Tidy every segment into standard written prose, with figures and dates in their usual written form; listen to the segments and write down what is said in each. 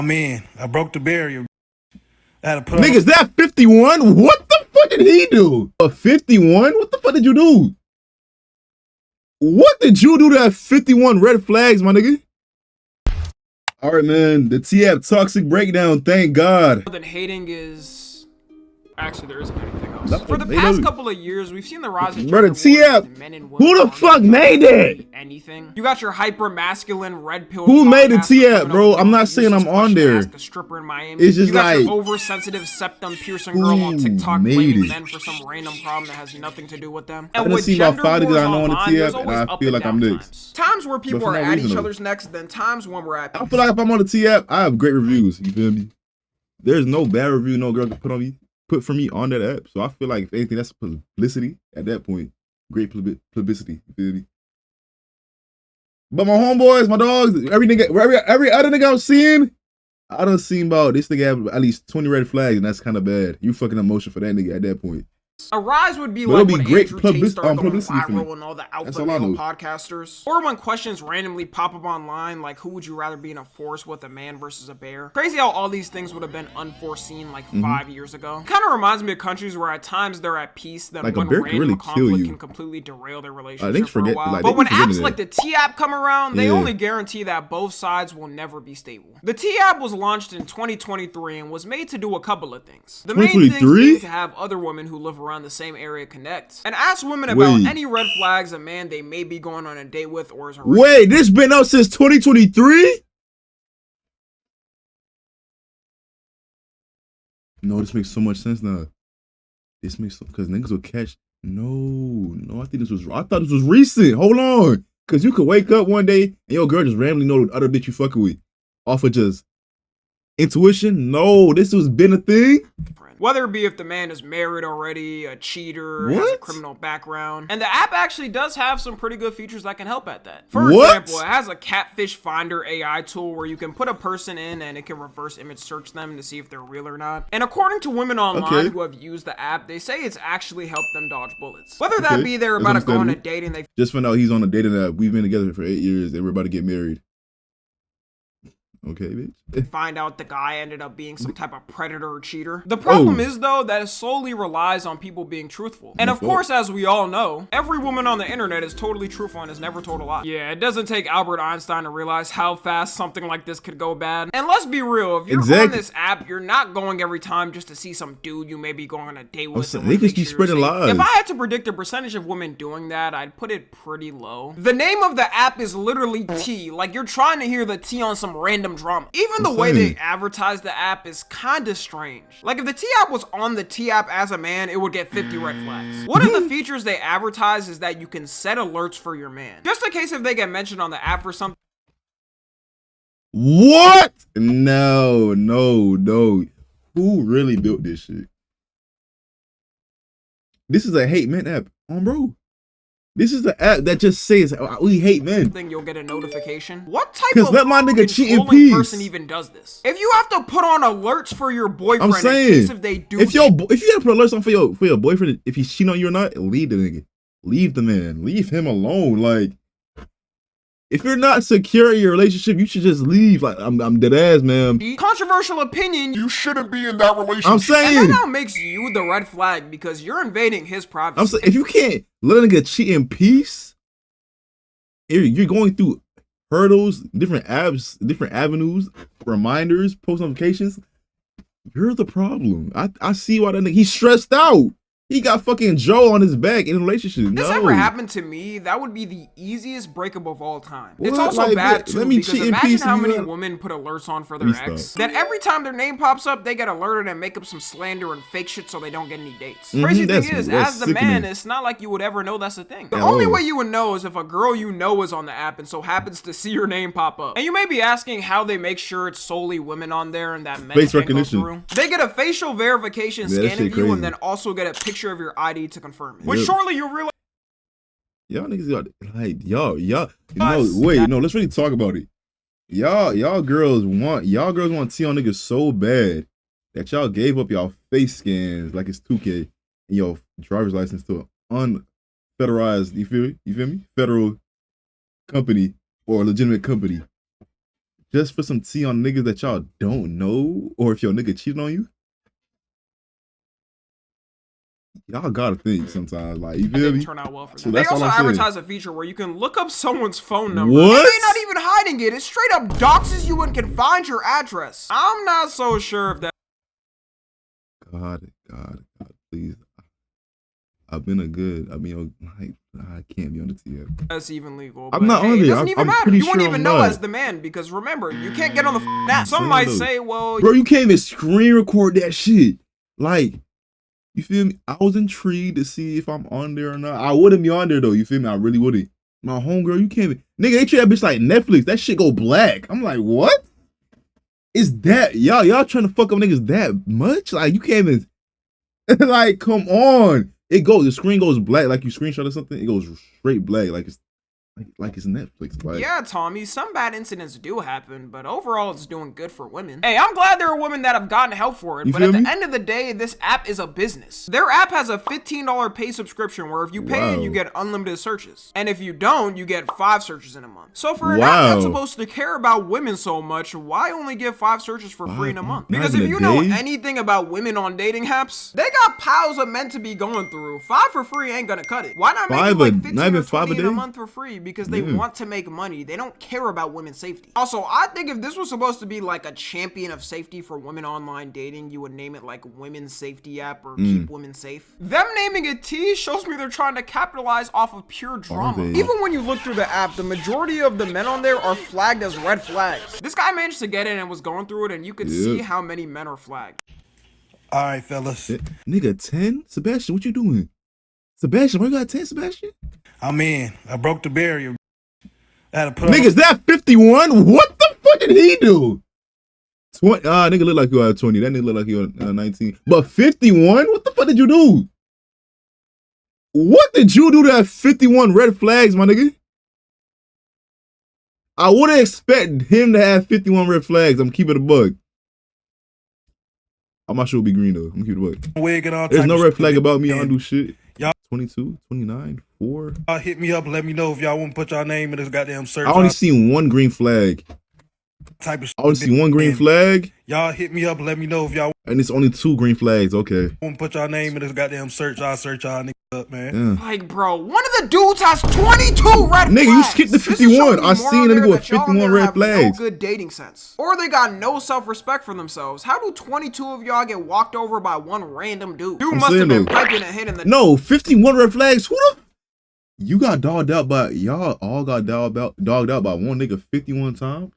Man, I broke the barrier. I had to put Niggas, that 51? What the fuck did he do? A 51? What the fuck did you do? What did you do to have 51 red flags, my nigga? All right, man. The TAP toxic breakdown. Thank God. More than hating is... Actually, there isn't anything else. For the past couple of years, we've seen the rise of brother, TAP, men and women. who the fuck made that? Anything. You got your hyper masculine red pill. Who made the TAP, bro? I'm not saying I'm on there. A stripper in Miami. It's just you got like your oversensitive septum piercing girl on TikTok blaming men for some random problem that has nothing to do with them. And I with see about 5 niggas I know on the TAP, and I feel like I'm next. Times where people are at each other's necks, then times when we're at. I feel like if I'm on the TAP, I have great reviews. You feel me? There's no bad review no girl can put on me. Put for me on that app. So I feel like if anything, that's publicity at that point. Great publicity. You feel me? But my homeboys, my dogs, every other nigga I'm seeing, I done seen about this nigga have at least 20 red flags, and that's kind of bad. You fucking emotion for that nigga at that point. A rise would be like when Andrew Tate started going viral and all the alpha male podcasters. Or when questions randomly pop up online like, who would you rather be in a forest with, a man versus a bear? Crazy how all these things would have been unforeseen like 5 years ago. Kind of reminds me of countries where at times they're at peace, then like when random conflict can completely derail their relationship for a while. But when apps like the T-App come around, they only guarantee that both sides will never be stable. The T-App was launched in 2023 and was made to do a couple of things. The main thing being to have other women who live around the same area connect and ask women about any red flags a man they may be going on a date with or is Wait, this been out since 2023? No, this makes so much sense now. This makes because niggas will catch. No, I thought this was recent. Hold on, because you could wake up one day and your girl just randomly know the other bitch you fucking with off of just intuition. No, this has been a thing. Whether it be if the man is married already, a cheater, has a criminal background. And the app actually does have some pretty good features that can help at that. For example, it has a catfish finder AI tool where you can put a person in and it can reverse image search them to see if they're real or not. And according to women online who have used the app, they say it's actually helped them dodge bullets. Whether that be they're about to go on a date and they just found out he's on a dating app. We've been together for 8 years and we're about to get married. Okay, bitch. Find out the guy ended up being some type of predator or cheater. The problem is, though, that it solely relies on people being truthful. And of course, as we all know, every woman on the internet is totally truthful and has never told a lie. Yeah, it doesn't take Albert Einstein to realize how fast something like this could go bad. And let's be real, if you're on this app, you're not going every time just to see some dude you may be going on a date with. They just be spreading lies. If I had to predict a percentage of women doing that, I'd put it pretty low. The name of the app is literally T, like you're trying to hear the T on some random drama. Even the way they advertise the app is kind of strange. Like if the T-App was on the T-App as a man, it would get 50 red flags. One of the features they advertise is that you can set alerts for your man. Just in case if they get mentioned on the app or something. What? No. Who really built this shit? This is a hate men app, bro. This is the app that just says we hate men. You'll get a notification. What type of let my nigga cheat in peace person even does this? If you have to put on alerts for your boyfriend, I'm saying, in case if they do, if you have to put alerts on for your boyfriend, if he's cheating on you or not, leave the nigga, leave the man, leave him alone. Like, if you're not secure in your relationship, you should just leave. Like, I'm dead ass, man. Controversial opinion. You shouldn't be in that relationship. I'm saying. And that now makes you the red flag because you're invading his privacy. I'm saying, if you can't let a nigga cheat in peace, you're going through hurdles, different apps, different avenues, reminders, post notifications. You're the problem. I see why that nigga, he's stressed out. He got fucking Joe on his back in a relationship. If this ever happened to me, that would be the easiest breakup of all time. What? It's also like, bad too, because imagine how many women put alerts on for their ex. That every time their name pops up, they get alerted and make up some slander and fake shit so they don't get any dates. Crazy thing is, as the man, it's not like you would ever know that's a thing. The only way you would know is if a girl you know is on the app and so happens to see your name pop up. And you may be asking how they make sure it's solely women on there and that men face can't recognition. Go through. They get a facial verification scan of you and then also get a picture of your ID to confirm it. Which shortly you'll realize. Y'all niggas got like y'all. Let's really talk about it. Y'all girls want T on niggas so bad that y'all gave up y'all face scans like it's 2K and your driver's license to an unfederalized, you feel me? Federal company or a legitimate company just for some tea on niggas that y'all don't know, or if your nigga cheating on you. Y'all gotta think sometimes, like, you feel me? Turn out well for them. So They also advertise a feature where you can look up someone's phone number. What? And they're not even hiding it. It straight up doxes you and can find your address. I'm not so sure if that. God, please. I've been I can't be on the TF. That's even legal. I'm not on it there. doesn't even matter. You won't even know as the man because remember, you can't get on the app. Some might say, well, bro, you can't even screen record that shit. Like, you feel me? I was intrigued to see if I'm on there or not. I wouldn't be on there though. You feel me? I really wouldn't. My homegirl, you can't be. Nigga, they treat that bitch like Netflix. That shit go black. I'm like, what? Is that y'all trying to fuck up niggas that much? Like, you can't even. Like, come on. The screen goes black, like you screenshot or something. It goes straight black, like it's Netflix. Like. Yeah, Tommy, some bad incidents do happen, but overall it's doing good for women. Hey, I'm glad there are women that have gotten help for it, but at the end of the day, this app is a business. Their app has a $15 pay subscription where if you pay it, you get unlimited searches. And if you don't, you get 5 searches in a month. So for an app that's supposed to care about women so much, why only give 5 searches for free in a month? Because if you know anything about women on dating apps, they got piles of men to be going through. 5 for free ain't gonna cut it. Why not make it like 15 or 20 in a month for free? Because they want to make money. They don't care about women's safety. Also, I think if this was supposed to be like a champion of safety for women online dating, you would name it like Women's Safety App or Keep Women Safe. Them naming it T shows me they're trying to capitalize off of pure drama. Even when you look through the app, the majority of the men on there are flagged as red flags. This guy managed to get in and was going through it, and you could see how many men are flagged. All right, fellas. Nigga, 10? Sebastian, what you doing? Sebastian, why you got 10, Sebastian? I'm in. I broke the barrier. Nigga's that 51? What the fuck did he do? 20. Nigga look like you are 20. That nigga look like you are 19. But 51? What the fuck did you do? What did you do to have 51 red flags, my nigga? I wouldn't expect him to have 51 red flags. I'm keeping it a bug. I'm not sure it'll be green though. I'm keeping it a bug. There's no red flag about me. I don't do shit. Y'all 22, 29, 4. Y'all hit me up. Let me know if y'all want to put y'all name in this goddamn search. I only seen one green flag. I only see one green flag. Y'all hit me up. Let me know if y'all. And it's only 2 green flags. Okay. Want to put y'all name in this goddamn search? I'll search y'all niggas up, man. Yeah. Like, bro, one of the dudes has 22 red flags. Nigga, you skipped the 51. I seen a nigga with 51 red flags. No good dating sense, or they got no self-respect for themselves. How do 22 of y'all get walked over by one random dude? Dude must have been piping a hit in the. No, 51 red flags. Who the? You got dogged out by y'all. All got dogged out by one nigga 51 times.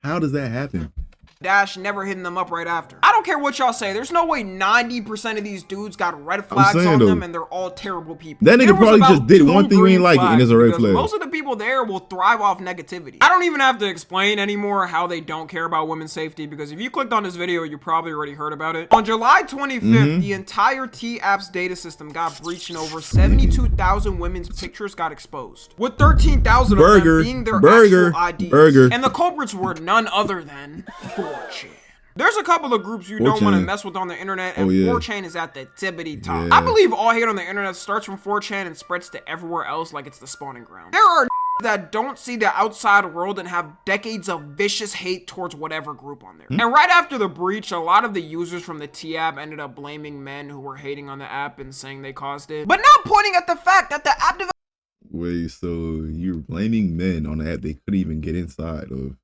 How does that happen? Dash never hitting them up right after. I don't care what y'all say. There's no way 90% of these dudes got red flags on them and they're all terrible people. That nigga probably just did one thing you ain't like it and it's a red flag. Most of the people there will thrive off negativity. I don't even have to explain anymore how they don't care about women's safety because if you clicked on this video, you probably already heard about it. On July 25th, the entire T-App's data system got breached and over 72,000 women's pictures got exposed, with 13,000 of them being their actual IDs. And the culprits were none other than 4chan. There's a couple of groups you don't want to mess with on the internet, and 4chan is at the tippity top. I believe all hate on the internet starts from 4chan and spreads to everywhere else like it's the spawning ground. There are that don't see the outside world and have decades of vicious hate towards whatever group on there. And right after the breach, a lot of the users from the T-app ended up blaming men who were hating on the app and saying they caused it, but not pointing at the fact that the app Wait, so you're blaming men on the app they couldn't even get inside of?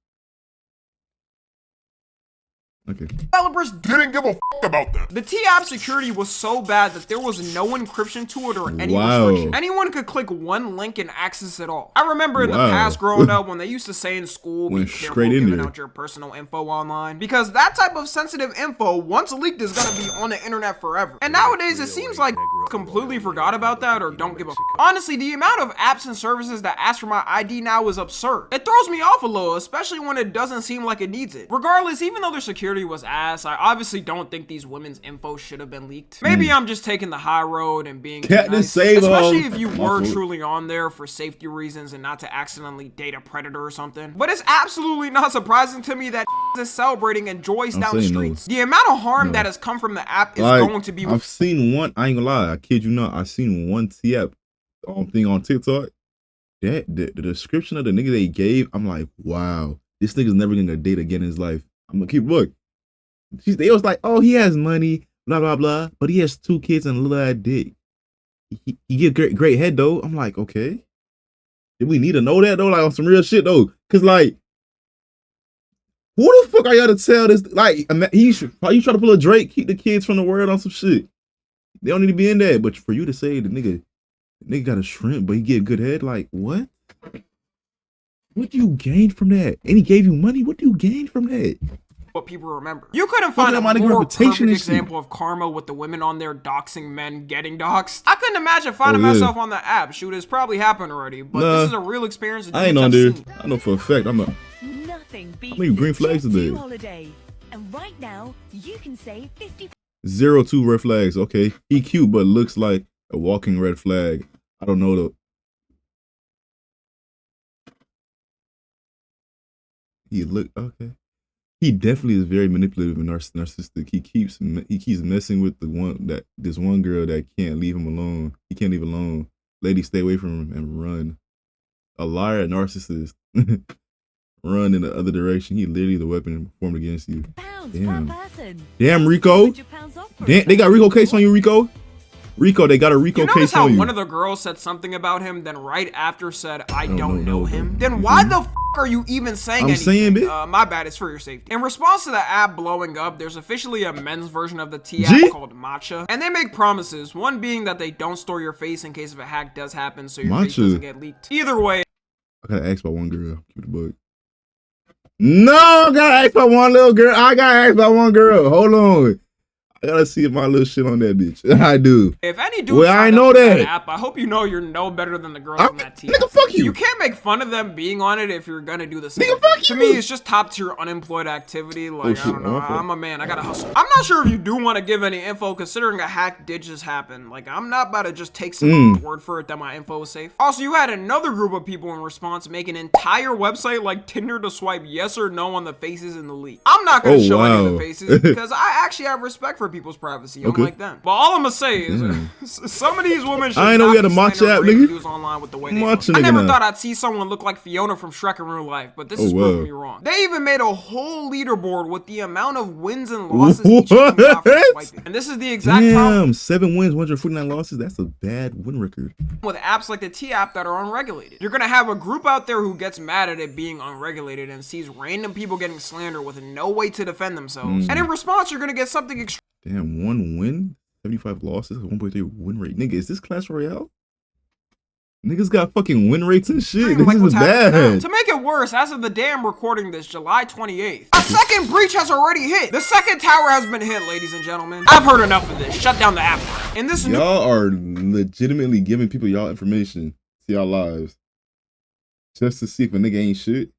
Okay. Developers didn't give a fuck about that. The T-app security was so bad that there was no encryption to it or any restriction. Anyone could click one link and access it all. I remember in the past growing up when they used to say in school, be careful giving out your personal info online, because that type of sensitive info, once leaked, is gonna be on the internet forever. And nowadays it seems like completely forgot about that or don't give a fuck. Honestly, the amount of apps and services that ask for my ID now is absurd. It throws me off a little, especially when it doesn't seem like it needs it. Regardless, even though their security was ass, I obviously don't think these women's info should have been leaked. Maybe I'm just taking the high road and being nice, especially if you were truly on there for safety reasons and not to accidentally date a predator or something. But it's absolutely not surprising to me that is celebrating and joys down the streets. The amount of harm that has come from the app is going to be. I've seen one. I ain't gonna lie. I kid you not. I've seen one T-app thing on TikTok. That the description of the nigga they gave, I'm like, wow. this nigga's never gonna date again in his life. I'm gonna keep look. They was like, oh, he has money, blah blah blah, but he has 2 kids and a little ass dick. He get great head though. I'm like, okay. Did we need to know that though? Like on some real shit though, cause like, who the fuck are y'all to tell this? Like, you try to pull a Drake, keep the kids from the world on some shit. They don't need to be in that. But for you to say the nigga got a shrimp, but he get good head, like what? What do you gain from that? And he gave you money. What do you gain from that? What people remember. You couldn't find a more perfect example of karma with the women on there doxing men getting doxed. I couldn't imagine finding myself on the app. Shoot, it's probably happened already, but this is a real experience. I ain't on there. I know for a fact. I'm not. How many green flags today? And right now, you can save 50. 02 red flags. Okay, he cute, but looks like a walking red flag. I don't know though. He look okay. He definitely is very manipulative and narcissistic. He keeps messing with this one girl that can't leave him alone. He can't leave alone. Ladies, stay away from him and run. A liar, a narcissist. Run in the other direction. He literally the weapon formed against you. Damn, Rico. Damn, they got Rico case on you, Rico. Rico, they got a Rico case on you. One of the girls said something about him, then right after said, I don't know him. Then why the f are you even saying anything? My bad, it's for your safety. In response to the app blowing up, there's officially a men's version of the T app called Matcha. And they make promises, one being that they don't store your face in case if a hack does happen so your face doesn't get leaked. Either way. I gotta ask about one girl. Keep it a book. No, I gotta ask about one little girl. I gotta ask about one girl. Hold on. I gotta see my little shit on that bitch. I do. If any dude I know that app, I hope you know you're no better than the girls on that team. Nigga, fuck you. You can't make fun of them being on it if you're gonna do the same. Nigga, fuck you. To me, it's just top tier unemployed activity. Like, I don't know. I'm a man. I gotta hustle. I'm not sure if you do want to give any info, considering a hack did just happen. Like, I'm not about to just take some word for it that my info is safe. Also, you had another group of people in response make an entire website like Tinder to swipe yes or no on the faces in the leak. I'm not gonna show any of the faces because I actually have respect for people's privacy. Like them. But all I'm gonna say is some of these women should I ain't know we had a matcha app, nigga. Online with the way I never thought I'd see someone look like Fiona from Shrek in real life, but this is proving me wrong. They even made a whole leaderboard with the amount of wins and losses each of them got for swiping. And this is the exact problem. 7 wins, 149 losses. That's a bad win record. With apps like the T app that are unregulated. You're gonna have a group out there who gets mad at it being unregulated and sees random people getting slandered with no way to defend themselves. And in response, you're gonna get something extreme. Damn, 1 win, 75 losses, 1.3 win rate. Nigga, is this Clash Royale? Niggas got fucking win rates and shit. This is bad. To make it worse, as of the day I'm recording this, July 28th, a second breach has already hit. The second tower has been hit, ladies and gentlemen. I've heard enough of this. Shut down the app. And this y'all are legitimately giving people y'all information to y'all lives just to see if a nigga ain't shit.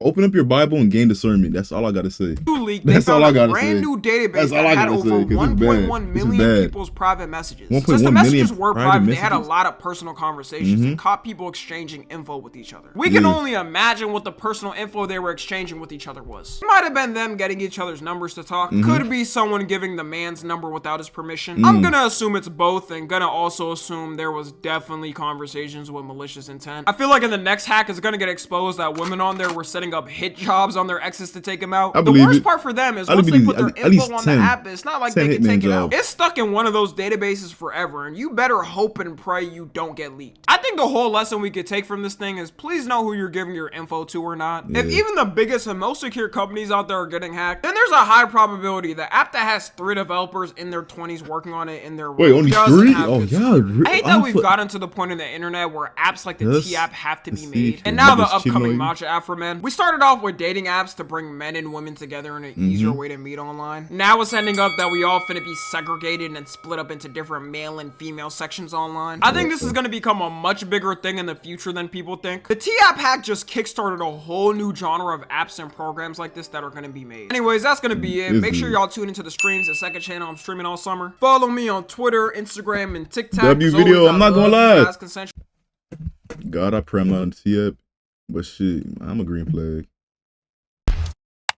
Open up your Bible and gain discernment. That's all I gotta say. That's all I gotta say. Brand new database that had over 1.1 million people's private messages. Since the messages were private, they had a lot of personal conversations and caught people exchanging info with each other. We can only imagine what the personal info they were exchanging with each other was. It might have been them getting each other's numbers to talk. Could be someone giving the man's number without his permission. I'm gonna assume it's both, and gonna also assume there was definitely conversations with malicious intent. I feel like in the next hack it's gonna get exposed that women on there were setting up hit jobs on their exes to take them out. The worst part for them is once they put their info on the app, it's not like they can take it out. It's stuck in one of those databases forever, and you better hope and pray you don't get leaked. I think the whole lesson we could take from this thing is please know who you're giving your info to or not. If even the biggest and most secure companies out there are getting hacked, then there's a high probability the app that has 3 developers in their 20s working on it in their Wait, only 3? Oh yeah. I hate that we've gotten to the point in the internet where apps like the T app have to be made. And now the upcoming matcha app for men. We started off with dating apps to bring men and women together in an easier way to meet online. Now it's ending up that we all finna be segregated and split up into different male and female sections online. I think this is gonna become a much bigger thing in the future than people think. The T app hack just kickstarted a whole new genre of apps and programs like this that are gonna be made. Anyways, that's gonna be it. Make sure y'all tune into the streams, the second channel I'm streaming all summer. Follow me on Twitter, Instagram, and TikTok. W video, I'm not gonna lie. God, I pray I'm not on T app, but shit, I'm a green flag.